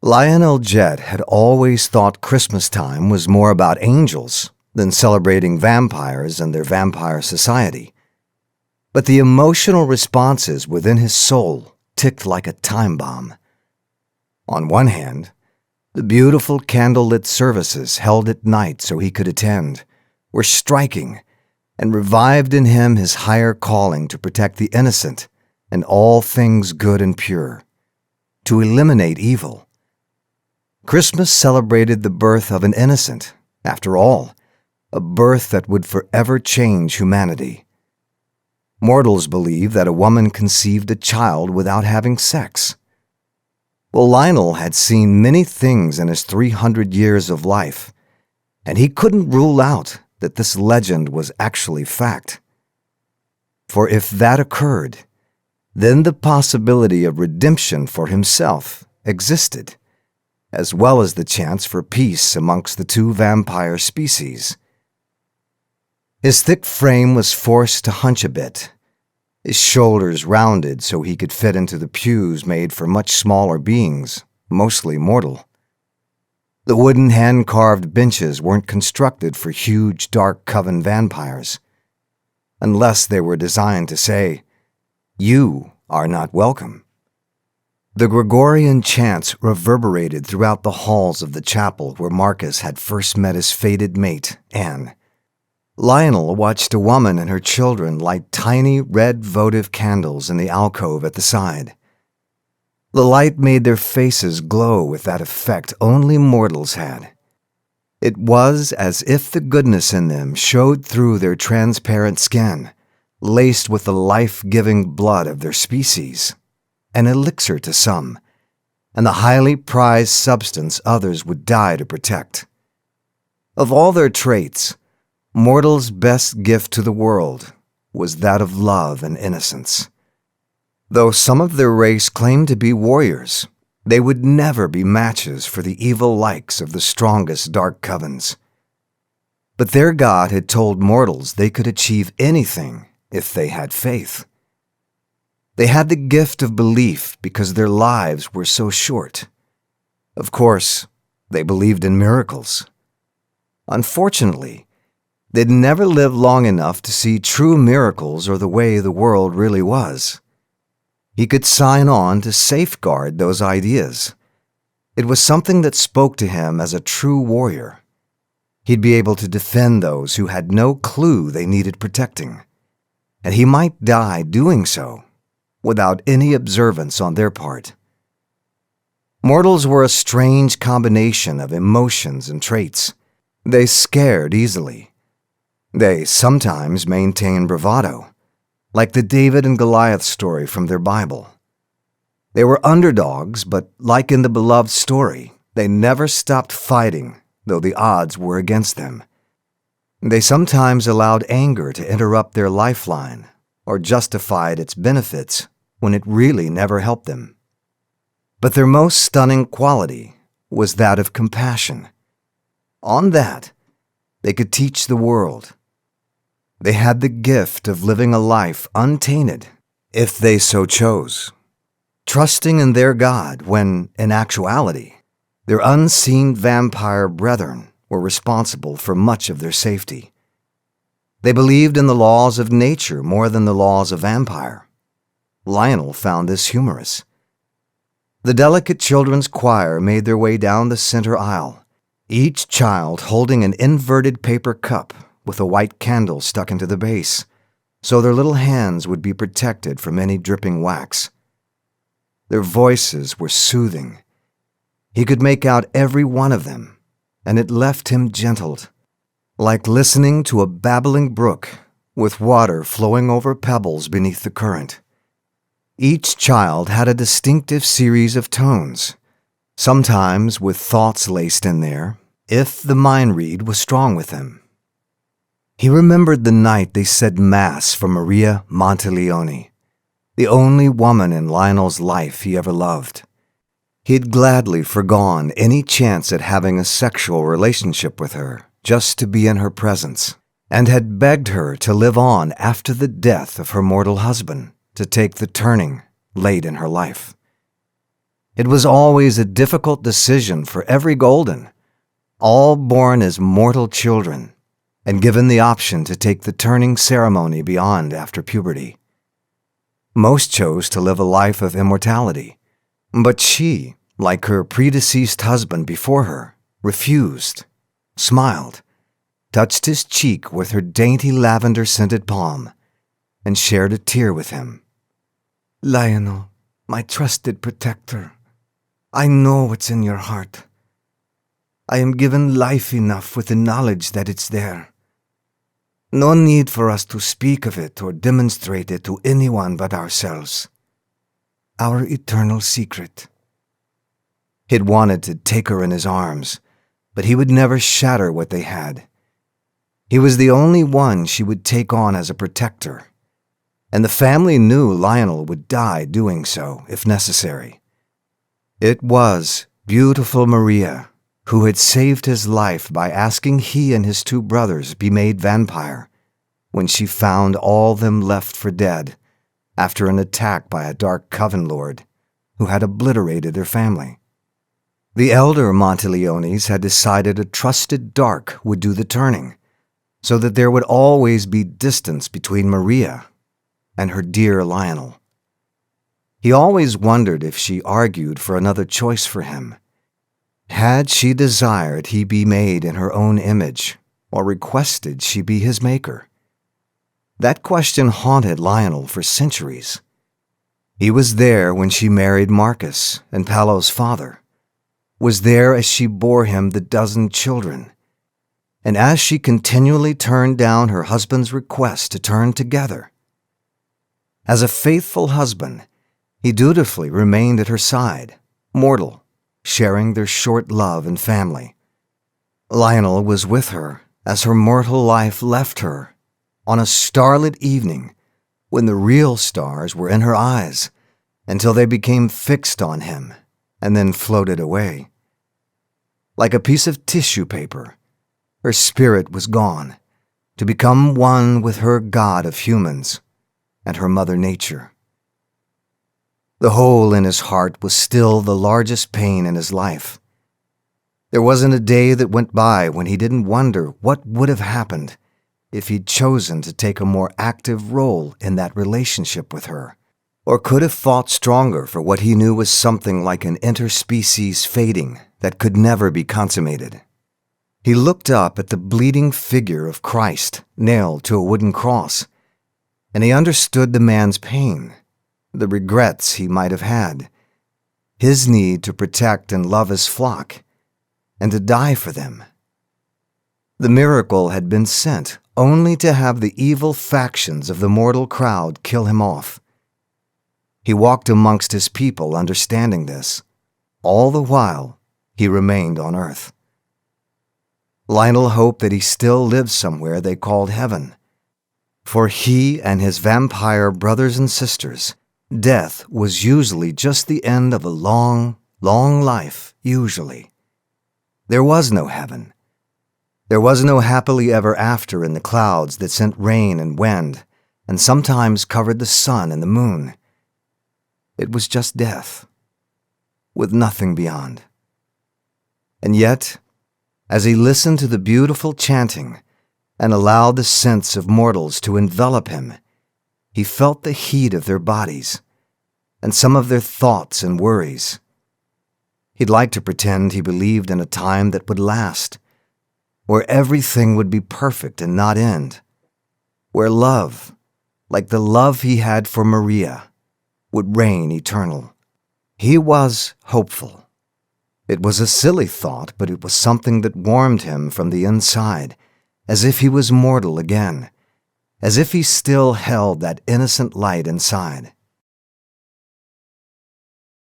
Lionel Jett had always thought Christmas time was more about angels than celebrating vampires and their vampire society. But the emotional responses within his soul ticked like a time bomb. On one hand, the beautiful candlelit services held at night so he could attend were striking and revived in him his higher calling to protect the innocent and all things good and pure, to eliminate evil. Christmas celebrated the birth of an innocent, after all, a birth that would forever change humanity. Mortals believe that a woman conceived a child without having sex. Well, Lionel had seen many things in his 300 years of life, and he couldn't rule out that this legend was actually fact. For if that occurred, then the possibility of redemption for himself existed, as well as the chance for peace amongst the two vampire species. His thick frame was forced to hunch a bit, his shoulders rounded so he could fit into the pews made for much smaller beings, mostly mortal. The wooden hand-carved benches weren't constructed for huge, dark coven vampires, unless they were designed to say, "You are not welcome." The Gregorian chants reverberated throughout the halls of the chapel where Marcus had first met his fated mate, Anne. Lionel watched a woman and her children light tiny red votive candles in the alcove at the side. The light made their faces glow with that effect only mortals had. It was as if the goodness in them showed through their transparent skin, laced with the life-giving blood of their species, an elixir to some, and the highly prized substance others would die to protect. Of all their traits, mortals' best gift to the world was that of love and innocence. Though some of their race claimed to be warriors, they would never be matches for the evil likes of the strongest dark covens. But their god had told mortals they could achieve anything if they had faith. They had the gift of belief because their lives were so short. Of course, they believed in miracles. Unfortunately, they'd never lived long enough to see true miracles or the way the world really was. He could sign on to safeguard those ideas. It was something that spoke to him as a true warrior. He'd be able to defend those who had no clue they needed protecting, and he might die doing so without any observance on their part. Mortals were a strange combination of emotions and traits. They scared easily. They sometimes maintained bravado, like the David and Goliath story from their Bible. They were underdogs, but like in the beloved story, they never stopped fighting, though the odds were against them. They sometimes allowed anger to interrupt their lifeline, or justified its benefits when it really never helped them. But their most stunning quality was that of compassion. On that, they could teach the world. They had the gift of living a life untainted, if they so chose, trusting in their God when, in actuality, their unseen vampire brethren were responsible for much of their safety. They believed in the laws of nature more than the laws of vampire. Lionel found this humorous. The delicate children's choir made their way down the center aisle, each child holding an inverted paper cup with a white candle stuck into the base, so their little hands would be protected from any dripping wax. Their voices were soothing. He could make out every one of them, and it left him gentled, like listening to a babbling brook with water flowing over pebbles beneath the current. Each child had a distinctive series of tones, sometimes with thoughts laced in there, if the mind read was strong with him. He remembered the night they said Mass for Maria Monteleone, the only woman in Lionel's life he ever loved. He'd gladly forgone any chance at having a sexual relationship with her just to be in her presence, and had begged her to live on after the death of her mortal husband, to take the turning late in her life. It was always a difficult decision for every Golden, all born as mortal children and given the option to take the turning ceremony beyond after puberty. Most chose to live a life of immortality, but she, like her predeceased husband before her, refused, smiled, touched his cheek with her dainty lavender-scented palm, and shared a tear with him. "Lionel, my trusted protector, I know what's in your heart. I am given life enough with the knowledge that it's there. No need for us to speak of it or demonstrate it to anyone but ourselves. Our eternal secret." He'd wanted to take her in his arms, but he would never shatter what they had. He was the only one she would take on as a protector, and the family knew Lionel would die doing so if necessary. It was beautiful Maria who had saved his life by asking he and his two brothers be made vampire when she found all them left for dead after an attack by a dark coven lord who had obliterated their family. The elder Monteleones had decided a trusted dark would do the turning, so that there would always be distance between Maria and her dear Lionel. He always wondered if she argued for another choice for him. Had she desired he be made in her own image, or requested she be his maker? That question haunted Lionel for centuries. He was there when she married Marcus and Paolo's father, was there as she bore him the 12 children, and as she continually turned down her husband's request to turn together. As a faithful husband, he dutifully remained at her side, mortal, sharing their short love and family. Lionel was with her as her mortal life left her on a starlit evening when the real stars were in her eyes until they became fixed on him and then floated away. Like a piece of tissue paper, her spirit was gone to become one with her God of humans and her Mother Nature. The hole in his heart was still the largest pain in his life. There wasn't a day that went by when he didn't wonder what would have happened if he'd chosen to take a more active role in that relationship with her, or could have fought stronger for what he knew was something like an interspecies fading that could never be consummated. He looked up at the bleeding figure of Christ nailed to a wooden cross, and he understood the man's pain, the regrets he might have had, his need to protect and love his flock, and to die for them. The miracle had been sent only to have the evil factions of the mortal crowd kill him off. He walked amongst his people understanding this. All the while, he remained on earth. Lionel hoped that he still lived somewhere they called heaven. For he and his vampire brothers and sisters, death was usually just the end of a long, long life, usually. There was no heaven. There was no happily ever after in the clouds that sent rain and wind, and sometimes covered the sun and the moon. It was just death, with nothing beyond. And yet, as he listened to the beautiful chanting and allowed the sense of mortals to envelop him, he felt the heat of their bodies and some of their thoughts and worries. He'd like to pretend he believed in a time that would last, where everything would be perfect and not end, where love, like the love he had for Maria, would reign eternal. He was hopeful. It was a silly thought, but it was something that warmed him from the inside, as if he was mortal again, as if he still held that innocent light inside.